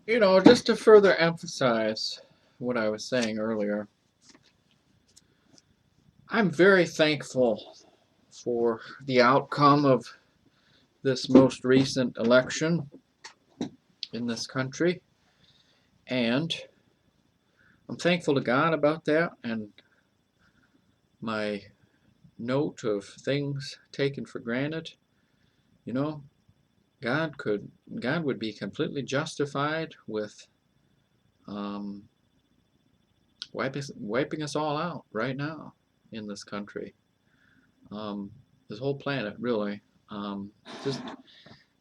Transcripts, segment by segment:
Just to further emphasize what I was saying earlier, I'm very thankful for the outcome of this most recent election in this country, and I'm thankful to God about that, and my note of things taken for granted. You know, God would be completely justified with wiping us all out right now in this country. This whole planet, really. Just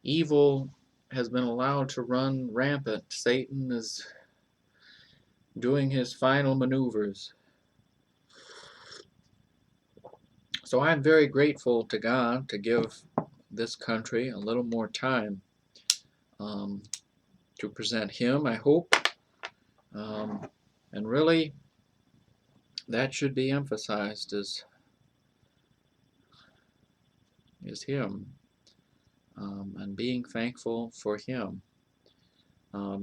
evil has been allowed to run rampant. Satan is doing his final maneuvers. So I'm very grateful to God to give this country a little more time to present Him, I hope. And really, that should be emphasized is Him, and being thankful for Him.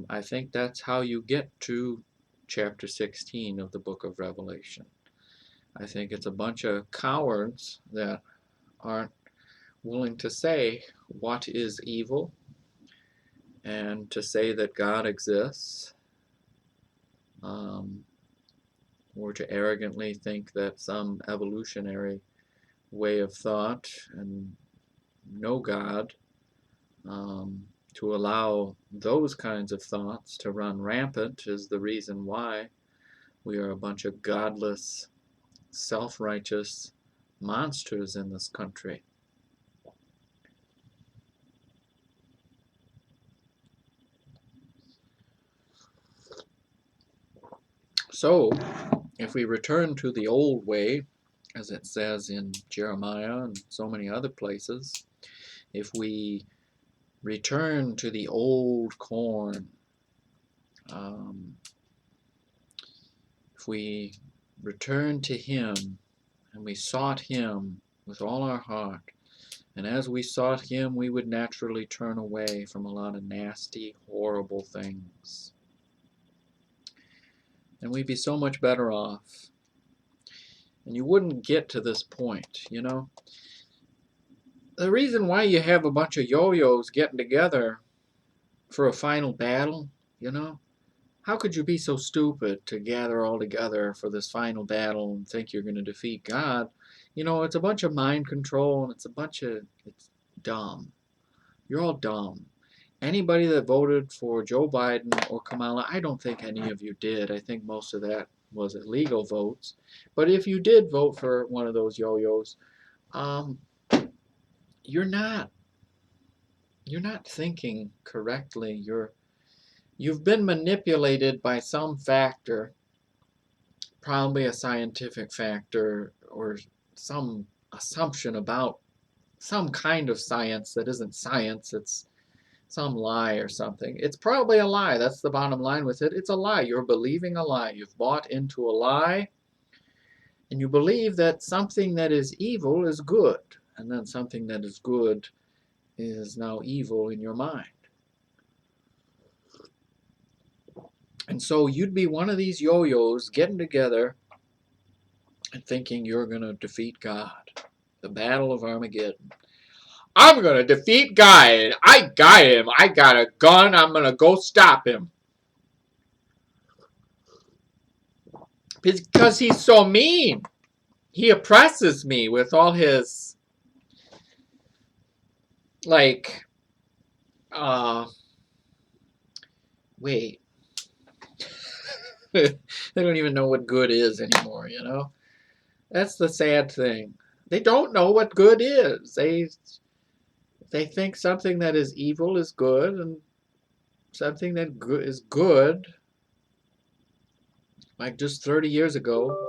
I think that's how you get to chapter 16 of the book of Revelation. I think it's a bunch of cowards that aren't willing to say what is evil and to say that God exists, or to arrogantly think that some evolutionary way of thought and no God, to allow those kinds of thoughts to run rampant is the reason why we are a bunch of godless, self-righteous monsters in this country. So, if we return to the old way, as it says in Jeremiah and so many other places, if we return to the old corn, if we return to Him and we sought Him with all our heart, and as we sought Him, we would naturally turn away from a lot of nasty, horrible things. And we'd be so much better off. And you wouldn't get to this point, The reason why you have a bunch of yo-yos getting together for a final battle, How could you be so stupid to gather all together for this final battle and think you're going to defeat God? It's a bunch of mind control, and it's dumb. You're all dumb. Anybody that voted for Joe Biden or Kamala, I don't think any of you did. I think most of that was illegal votes. But if you did vote for one of those yo-yos, you're not thinking correctly. You've been manipulated by some factor, probably a scientific factor or some assumption about some kind of science that isn't science. It's some lie or something. It's probably a lie. That's the bottom line with it. It's a lie. You're believing a lie. You've bought into a lie, and you believe that something that is evil is good, and then something that is good is now evil in your mind. And so you'd be one of these yo-yos getting together and thinking you're going to defeat God. The Battle of Armageddon. I'm going to defeat God. I got him. I got a gun. I'm going to go stop him. Because he's so mean. He oppresses me with all his, wait. They don't even know what good is anymore, That's the sad thing. They don't know what good is. They think something that is evil is good, and something that is good, like just 30 years ago,